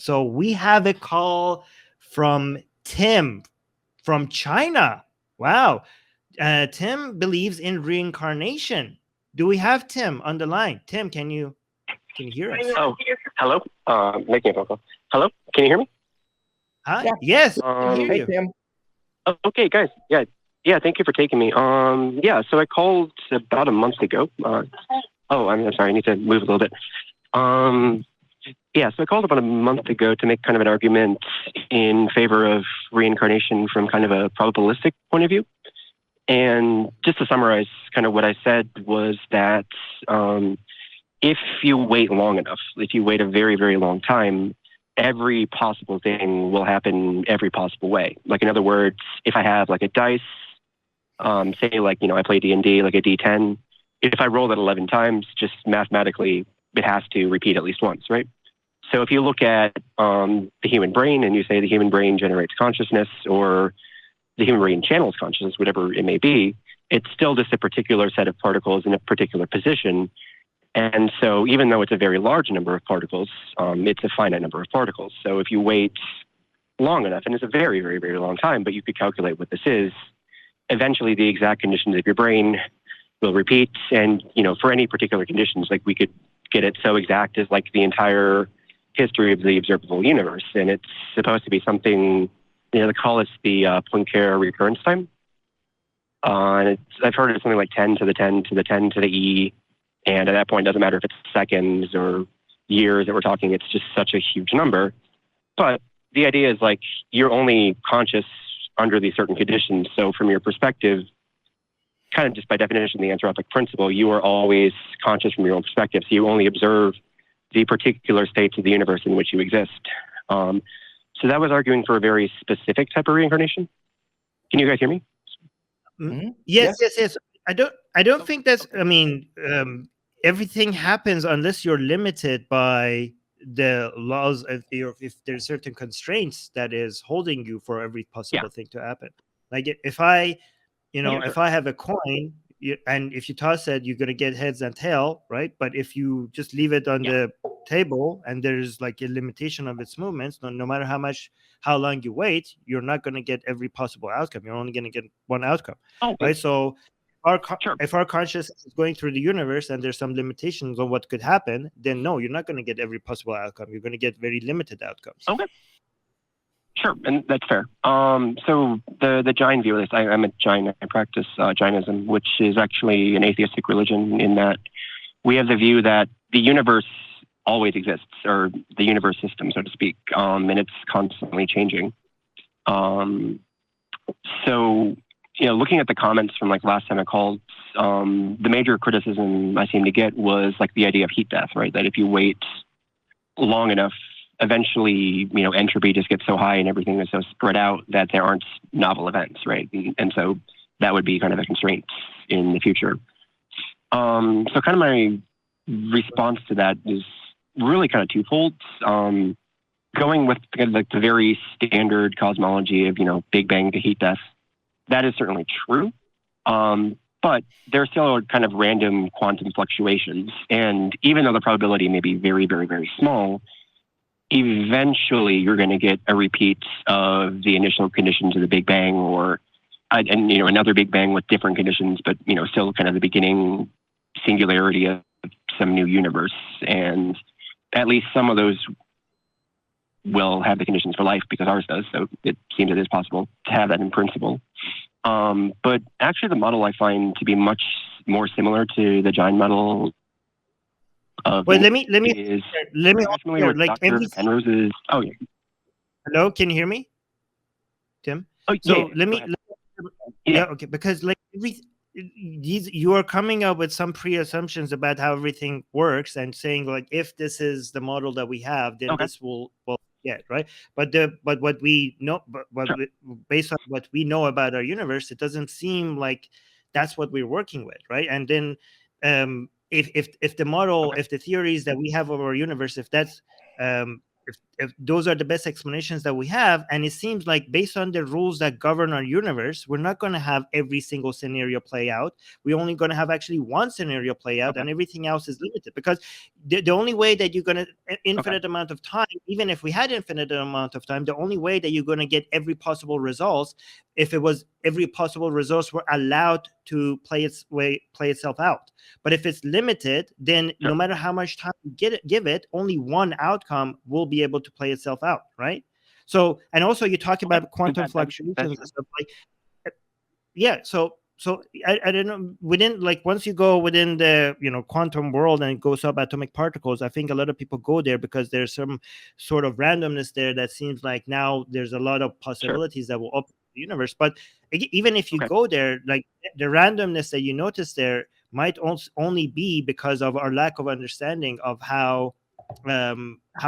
So we have a call from Tim from China. Wow. Tim believes in reincarnation. Do we have Tim on the line? Tim, can you hear us? Oh, hello. Making a phone call. Hello, can you hear me? Hi. Yeah. Yes, I can hear Hey, you. Tim. Oh, okay, guys. Yeah. Thank you for taking me. Yeah. So I called about a month ago. I'm sorry. I need to move a little bit. Yeah. So I called about a month ago to make kind of an argument in favor of reincarnation from kind of a probabilistic point of view. And just to summarize, kind of what I said was that if you wait long enough, if you wait a very, very long time, every possible thing will happen every possible way. Like, in other words, if I have like a dice, say like, I play D&D, like a D10, if I roll that 11 times, just mathematically, it has to repeat at least once, right? So if you look at the human brain and you say the human brain generates consciousness, or the human brain channels consciousness, whatever it may be, it's still just a particular set of particles in a particular position. And so even though it's a very large number of particles, it's a finite number of particles. So if you wait long enough, and it's a very, very, very long time, but you could calculate what this is, eventually the exact conditions of your brain will repeat. And, for any particular conditions, like we could get it so exact as like the entire history of the observable universe. And it's supposed to be something, they call this the Poincare recurrence time. And I've heard it's something like 10 to the 10 to the 10 to the E. And at that point, it doesn't matter if it's seconds or years that we're talking, it's just such a huge number. But the idea is like you're only conscious under these certain conditions. So from your perspective, kind of just by definition, the anthropic principle, you are always conscious from your own perspective. So you only observe the particular states of the universe in which you exist. So that was arguing for a very specific type of reincarnation. Can you guys hear me? Mm-hmm. Yes. I don't think that's, everything happens unless you're limited by the laws of if there's certain constraints that is holding you for every possible thing to happen. Like if I have a coin and if you toss it, you're going to get heads and tail, right? But if you just leave it on the table and there's like a limitation of its movements, no matter how long you wait, you're not going to get every possible outcome. You're only going to get one outcome, right? So if our consciousness is going through the universe and there's some limitations on what could happen, then no, you're not going to get every possible outcome. You're going to get very limited outcomes. Okay. Sure, and that's fair. So the Jain view of this, I'm a Jain. I practice Jainism, which is actually an atheistic religion in that we have the view that the universe always exists, or the universe system, so to speak, and it's constantly changing. So, looking at the comments from like last time I called, the major criticism I seem to get was like the idea of heat death, right? That if you wait long enough, eventually, entropy just gets so high and everything is so spread out that there aren't novel events, right? And so that would be kind of a constraint in the future. So kind of my response to that is really kind of twofold. Going with like the very standard cosmology of, Big Bang to heat death, that is certainly true. But there still are kind of random quantum fluctuations. And even though the probability may be very, very, very small, eventually you're going to get a repeat of the initial conditions of the Big Bang, or another Big Bang with different conditions, but still kind of the beginning singularity of some new universe. And at least some of those will have the conditions for life because ours does. So it seems it is possible to have that in principle. But actually the model I find to be much more similar to the Jain model. Well, let me like Penrose's. Oh yeah. Hello, can you hear me, Tim? Oh, so okay, because like you are coming up with some pre-assumptions about how everything works and saying like if this is the model that we have, then this will get right. But what we know, based on what we know about our universe, it doesn't seem like that's what we're working with, right? And then if the model, if the theories that we have of our universe, if that's if those are the best explanations that we have, and it seems like based on the rules that govern our universe, we're not going to have every single scenario play out. We're only going to have actually one scenario play out, and everything else is limited, because the only way that you're going to infinite amount of time, even if we had infinite amount of time, the only way that you're going to get every possible results, if it was every possible results were allowed to play itself out. But if it's limited, then no matter how much time you give it, only one outcome will be able to play itself out, right? So, and also you talk about quantum fluctuations and stuff like, yeah. So I don't know, within, like, once you go within the, quantum world and it goes up atomic particles, I think a lot of people go there because there's some sort of randomness there that seems like now there's a lot of possibilities that will open the universe. But even if you go there, like, the randomness that you notice there might only be because of our lack of understanding of how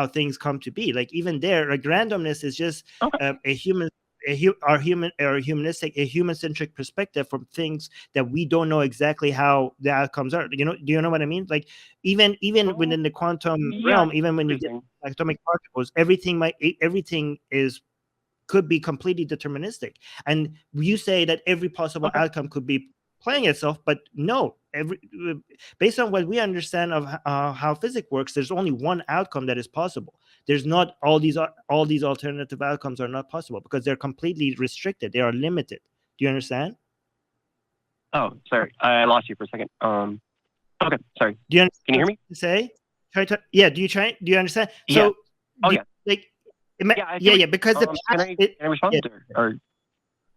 things come to be. Like, even there, like, randomness is just a human-centric perspective from things that we don't know exactly how the outcomes are. Do you know what I mean? Like, even within the quantum realm, even when you get atomic particles, everything could be completely deterministic. And you say that every possible outcome could be playing itself, but no, based on what we understand of how physics works, there's only one outcome that is possible. There's not all these alternative outcomes are not possible because they're completely restricted. They are limited. Do you understand? Oh, sorry, I lost you for a second. Okay, sorry. Do you understand? Can you hear me? Say, yeah. Do you understand? Yeah. So, yeah. Like, yeah. Because the can I respond or?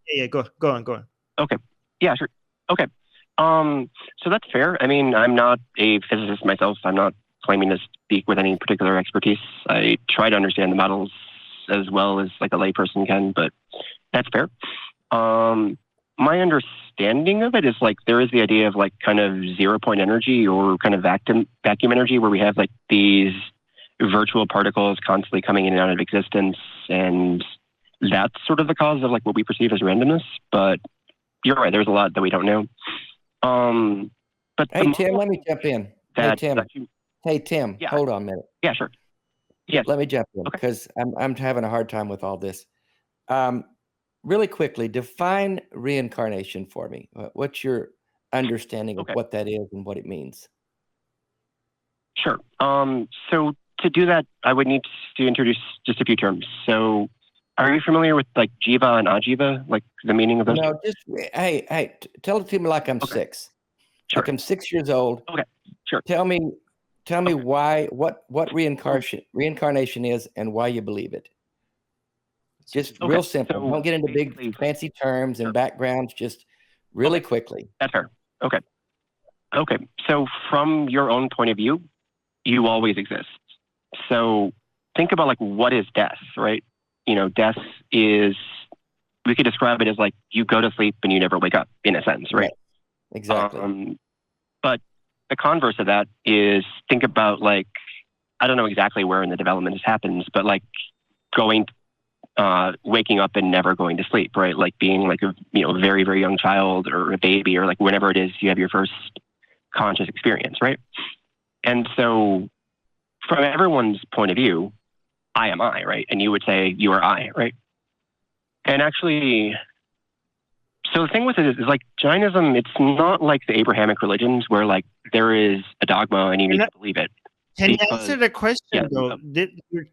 Yeah. Go on. Okay. Yeah, sure. Okay. So that's fair. I mean, I'm not a physicist myself. I'm not claiming to speak with any particular expertise. I try to understand the models as well as like a layperson can, but that's fair. My understanding of it is like there is the idea of like kind of 0-point energy or kind of vacuum energy, where we have like these virtual particles constantly coming in and out of existence, and that's sort of the cause of like what we perceive as randomness. But you're right, there's a lot that we don't know. But hey Tim, let me jump in. Hey Tim, yeah. Hold on a minute. Yeah, sure. Yeah, let me jump in because I'm having a hard time with all this. Really quickly, define reincarnation for me. What's your understanding of what that is and what it means? Sure. So to do that, I would need to introduce just a few terms. So are you familiar with like jiva and ajiva, like the meaning of those? No, just hey, tell it to me like I'm 6. Sure. Like I'm 6 years old. Okay, sure. Tell me why, what reincarnation is and why you believe it. Just real simple. So don't get into big fancy terms and backgrounds. Just really quickly. That's fair. Okay. So from your own point of view, you always exist. So think about like what is death, right? Death is, we could describe it as like you go to sleep and you never wake up, in a sense, right? Exactly. But the converse of that is think about like, I don't know exactly where in the development this happens, but like waking up and never going to sleep, right? Like being like a very, very young child or a baby, or like whenever it is you have your first conscious experience, right? And so from everyone's point of view, I am I, right? And you would say you are I, right? And actually, so the thing with it is like Jainism, it's not like the Abrahamic religions where like there is a dogma and you need to believe it. Can you answer the question though?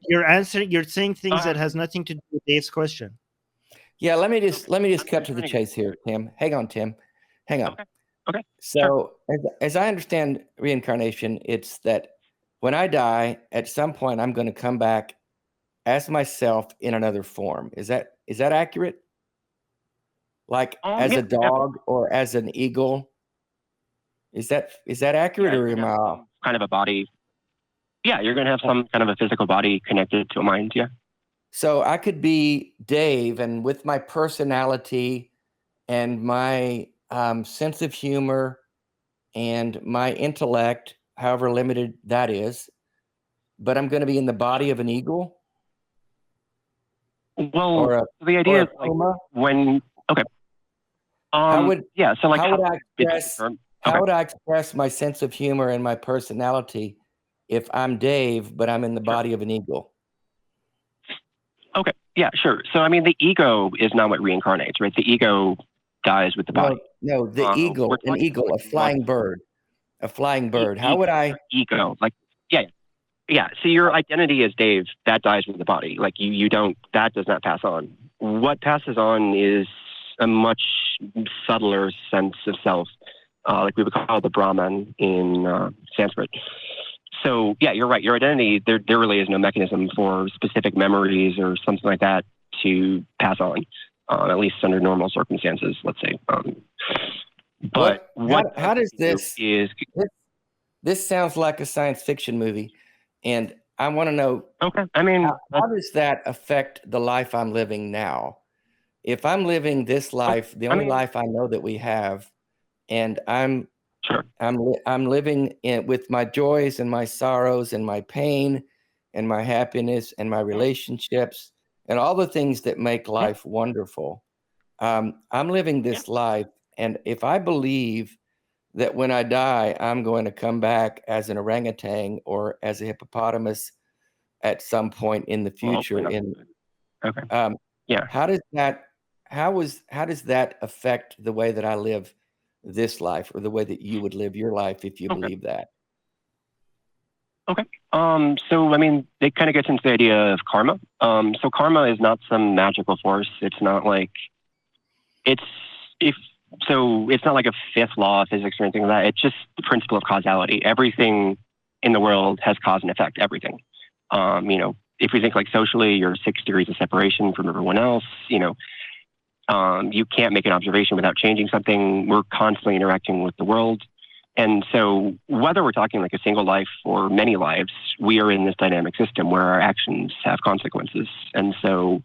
You're saying things that has nothing to do with Dave's question. Yeah, let me just cut to the chase here, Tim. Hang on, Tim. Hang on. Okay. So as I understand reincarnation, it's that when I die, at some point I'm going to come back as myself in another form. Is that accurate? Like as a dog or as an eagle? Is that accurate, or am I off? Kind of a body. Yeah, you're going to have some kind of a physical body connected to a mind, yeah. So I could be Dave, and with my personality and my sense of humor and my intellect, however limited that is, but I'm going to be in the body of an eagle? Well, the idea is like when, okay. How would I express my sense of humor and my personality if I'm Dave, but I'm in the body of an eagle? Yeah, sure. So, I mean, the ego is not what reincarnates, right? The ego dies with the body. No, the eagle, We're an talking eagle, about, a flying bird, a flying bird. How would I? Ego, like, yeah, yeah. So your identity as Dave, that dies with the body. Like you don't, that does not pass on. What passes on is a much subtler sense of self, like we would call the Brahman in Sanskrit. So yeah, you're right. Your identity, there really is no mechanism for specific memories or something like that to pass on, at least under normal circumstances, let's say. But how does this is this sounds like a science fiction movie, and I want to know. Okay, I mean, how does that affect the life I'm living now? If I'm living this life, the only life I know that we have, and I'm living with my joys and my sorrows and my pain and my happiness and my relationships and all the things that make life wonderful. I'm living this life, and if I believe that when I die, I'm going to come back as an orangutan or as a hippopotamus at some point in the future. How does that affect the way that I live this life, or the way that you would live your life if you believe that? Okay. So I mean, it kind of gets into the idea of karma. So karma is not some magical force. It's not like it's not like a fifth law of physics or anything like that. It's just the principle of causality. Everything in the world has cause and effect. Everything. If we think like socially, you're 6 degrees of separation from everyone else. You can't make an observation without changing something. We're constantly interacting with the world. And so whether we're talking like a single life or many lives, we are in this dynamic system where our actions have consequences. And so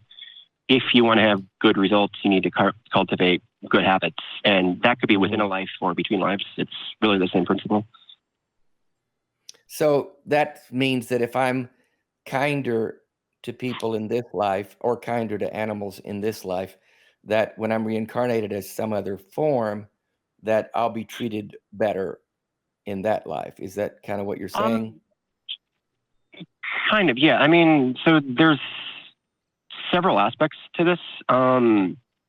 if you want to have good results, you need to cultivate good habits. And that could be within a life or between lives. It's really the same principle. So that means that if I'm kinder to people in this life or kinder to animals in this life, that when I'm reincarnated as some other form, that I'll be treated better in that life. Is that kind of what you're saying? Kind of, yeah. I mean, so there's several aspects to this.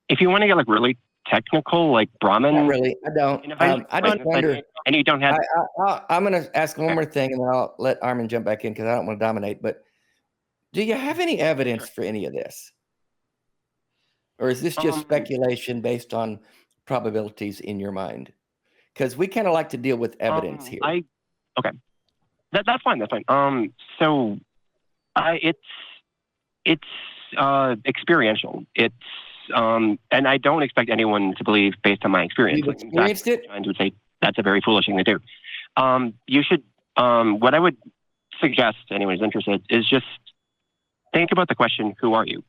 If you want to get like really technical, like Brahman. Not really. I don't. I just wonder. And you don't have. I'm going to ask one more thing, and then I'll let Armin jump back in because I don't want to dominate. But do you have any evidence for any of this? Or is this just speculation based on probabilities in your mind? Because we kind of like to deal with evidence here. Okay. That's fine. That's fine. So it's experiential. It's and I don't expect anyone to believe based on my experience. You've experienced it? I would say that's a very foolish thing to do. You should. What I would suggest to anyone who's interested is just think about the question: who are you?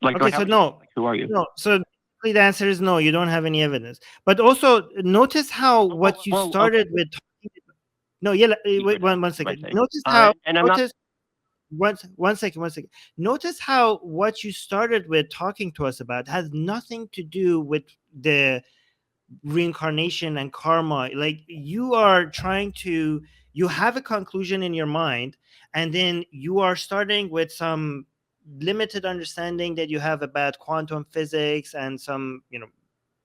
Like, okay, so no. Like, who are you? No. So the answer is no. You don't have any evidence. But also notice how what you started with. No, yeah. Wait, one second. Notice how. One second. Notice how what you started with talking to us about has nothing to do with the reincarnation and karma. Like you are trying to, you have a conclusion in your mind, and then you are starting with some limited understanding that you have about quantum physics and some,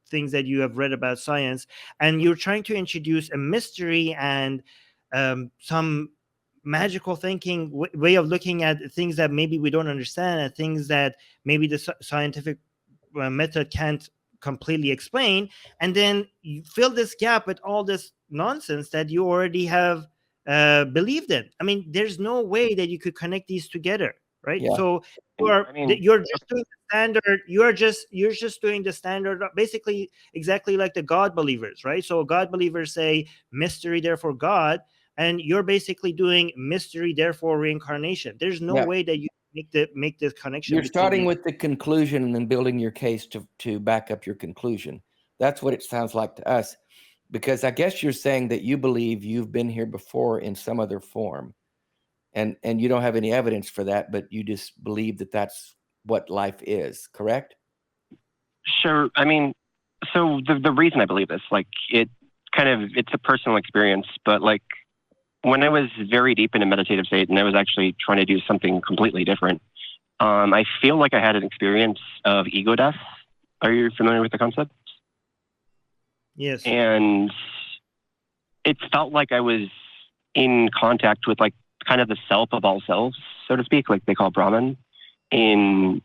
things that you have read about science, and you're trying to introduce a mystery and some magical thinking way of looking at things that maybe we don't understand, and things that maybe the scientific method can't completely explain, and then you fill this gap with all this nonsense that you already have believed in. I mean, there's no way that you could connect these together, right? Yeah. So you're just doing the standard. You're just doing the standard, basically exactly like the God believers, right? So God believers say mystery, therefore God, and you're basically doing mystery, therefore reincarnation. There's no way that you make this connection. You're starting with the conclusion and then building your case to back up your conclusion. That's what it sounds like to us, because I guess you're saying that you believe you've been here before in some other form, and you don't have any evidence for that, but you just believe that that's what life is, correct? Sure. I mean, so the reason I believe this, like it's a personal experience, but like when I was very deep in a meditative state and I was actually trying to do something completely different, I feel like I had an experience of ego death. Are you familiar with the concept? Yes. And it felt like I was in contact with like kind of the self of all selves, so to speak, like they call Brahman in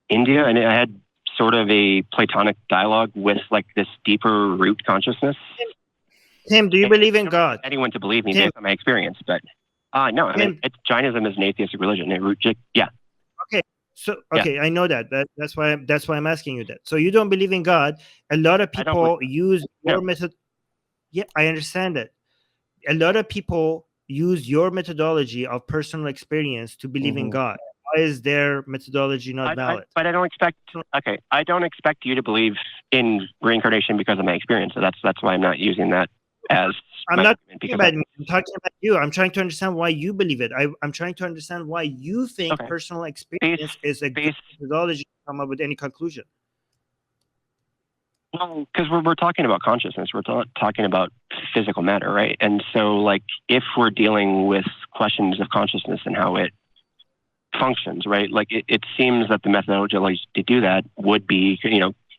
India. And I had sort of a Platonic dialogue with like this deeper root consciousness. Tim, do you believe in God? Anyone to believe me based on my experience, but no, I mean, Jainism is an atheistic religion. Okay. So I know that. That's why I'm asking you that. So you don't believe in God. A lot of people use your method. Yeah, I understand that. A lot of people use your methodology of personal experience to believe in God. Why is their methodology not valid? But I don't expect you to believe in reincarnation because of my experience. So that's why I'm not using that as I'm not talking about me. I'm talking about you. I'm trying to understand why you believe it. I'm trying to understand why you think personal experience is a good methodology to come up with any conclusion. Well, because we're talking about consciousness, we're talking about physical matter, right? And so, like, if we're dealing with questions of consciousness and how it functions, right? Like, it seems that the methodology to do that would be,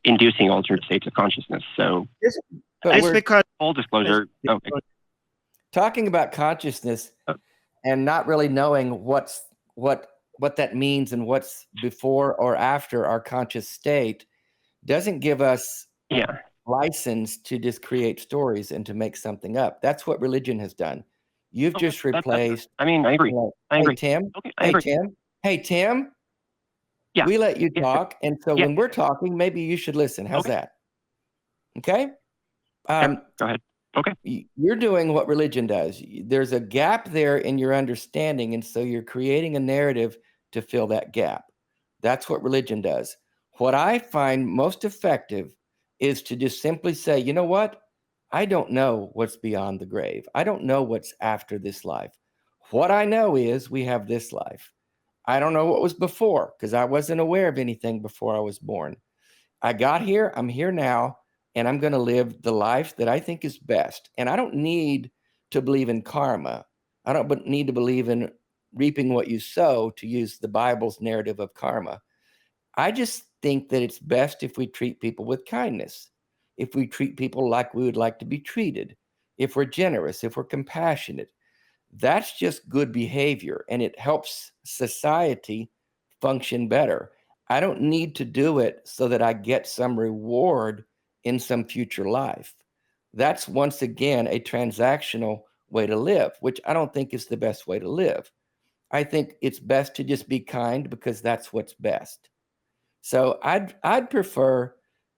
inducing altered states of consciousness. So, because full disclosure. Talking about consciousness and not really knowing what that means and what's before or after our conscious state doesn't give us license to just create stories and to make something up. That's what religion has done. You've just replaced. I agree. I agree. Tim. Okay, Hey, Tim. Yeah. We let you talk, and so when we're talking, maybe you should listen. How's that? Okay. Go ahead. Okay. You're doing what religion does. There's a gap there in your understanding, and so you're creating a narrative to fill that gap. That's what religion does. What I find most effective is to just simply say, you know what? I don't know what's beyond the grave. I don't know what's after this life. What I know is we have this life. I don't know what was before because I wasn't aware of anything before I was born. I got here. I'm here now. And I'm going to live the life that I think is best. And I don't need to believe in karma. I don't need to believe in reaping what you sow, to use the Bible's narrative of karma. I just think that it's best if we treat people with kindness, if we treat people like we would like to be treated, if we're generous, if we're compassionate. That's just good behavior, and it helps society function better. I don't need to do it so that I get some reward in some future life. That's once again a transactional way to live, which I don't think is the best way to live. I think it's best to just be kind because that's what's best. So I'd prefer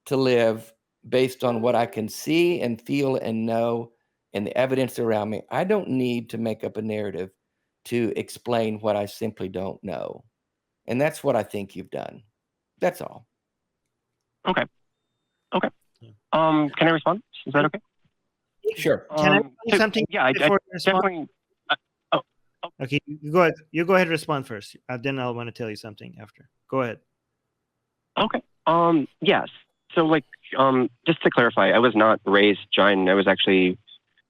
to live based on what I can see and feel and know and the evidence around me. I don't need to make up a narrative to explain what I simply don't know. And that's what I think you've done. That's all. Okay. Can I respond? Is that okay? Sure. Can I say something? Yeah, I definitely. Okay, you go ahead. You go ahead and respond first. Then I'll want to tell you something after. Go ahead. Okay. Yes. So, like, just to clarify, I was not raised Jain. I was actually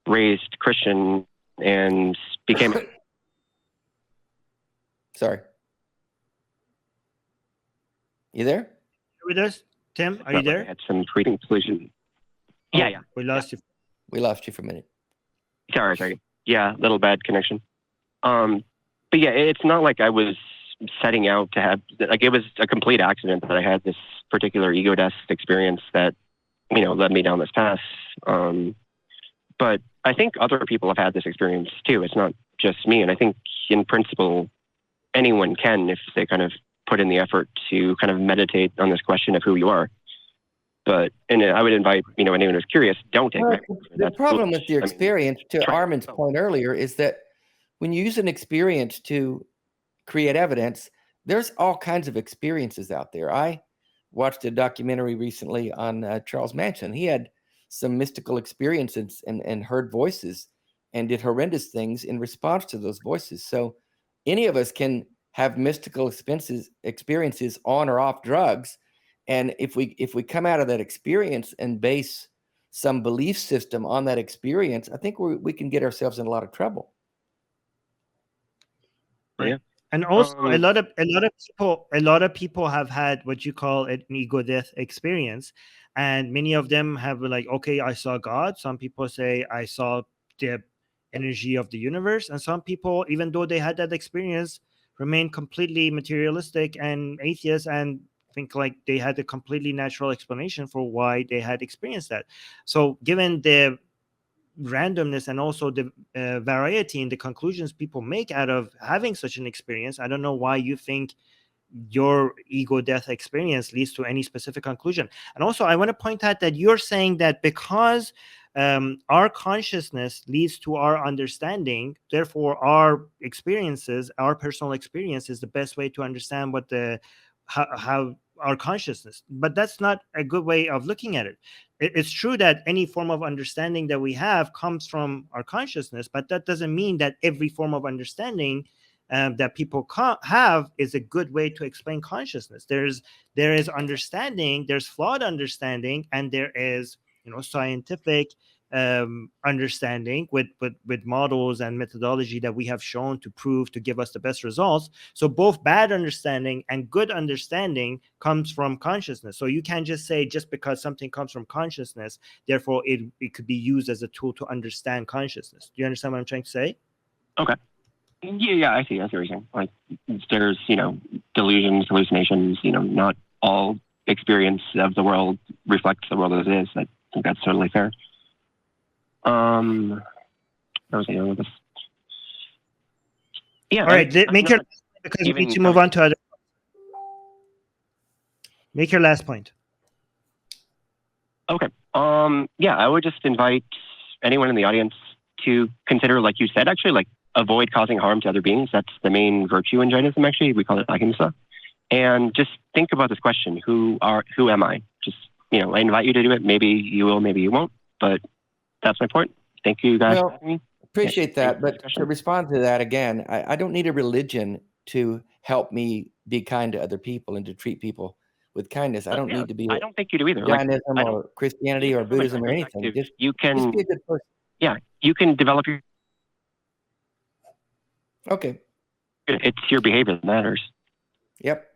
raised Christian and became. Sorry. You there? With us, Tim? Are you there? I had some breathing pollution. Yeah. We lost you. We lost you for a minute. Sorry. Yeah, little bad connection. But yeah, it's not like I was setting out to have, like, it was a complete accident that I had this particular ego death experience that, led me down this path. But I think other people have had this experience too. It's not just me. And I think in principle, anyone can, if they kind of put in the effort to kind of meditate on this question of who you are. But, and I would invite, anyone who's curious, don't take it. The problem with your experience, to Armin's point earlier, is that when you use an experience to create evidence, there's all kinds of experiences out there. I watched a documentary recently on Charles Manson. He had some mystical experiences and heard voices and did horrendous things in response to those voices. So any of us can have mystical experiences on or off drugs. And if we come out of that experience and base some belief system on that experience, I think we can get ourselves in a lot of trouble. Yeah. And also, a lot of people have had what you call an ego death experience, and many of them have like, okay, I saw God. Some people say I saw the energy of the universe, and some people, even though they had that experience, remain completely materialistic and atheist and think like they had a completely natural explanation for why they had experienced that. So, given the randomness and also the variety in the conclusions people make out of having such an experience, I don't know why you think your ego death experience leads to any specific conclusion. And also, I want to point out that you're saying that because our consciousness leads to our understanding, therefore our experiences, our personal experience, is the best way to understand what the how our consciousness. But that's not a good way of looking at it. It's true that any form of understanding that we have comes from our consciousness, but that doesn't mean that every form of understanding that people have is a good way to explain consciousness. There is understanding, there's flawed understanding, and there is scientific understanding with models and methodology that we have shown to prove to give us the best results. So both bad understanding and good understanding comes from consciousness. So you can't just say just because something comes from consciousness, therefore it could be used as a tool to understand consciousness. Do you understand what I'm trying to say? Okay. Yeah, I see what you're saying. Like, there's, delusions, hallucinations, not all experience of the world reflects the world as it is. I think that's totally fair. What was I with this? Yeah. All right, make your, because we need to move on to other. Make your last point. Okay. Yeah, I would just invite anyone in the audience to consider, like you said, actually, like, avoid causing harm to other beings. That's the main virtue in Jainism, actually. We call it ahimsa. And just think about this question: who am I? Just, I invite you to do it. Maybe you will, maybe you won't. But that's my point. Thank you, guys. Well, appreciate that. But to respond to that again, I don't need a religion to help me be kind to other people and to treat people with kindness. I don't need to be. I don't think you do either. Jainism or Christianity or Buddhism or anything. Just be a good person. Yeah, you can develop your. Okay. It's your behavior that matters. Yep.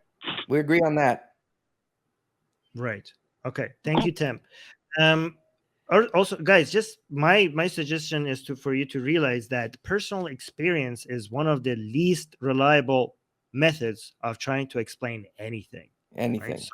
We agree on that. Right. Okay. Thank you, Tim. Also, guys, just my suggestion is for you to realize that personal experience is one of the least reliable methods of trying to explain anything. Anything. Right? So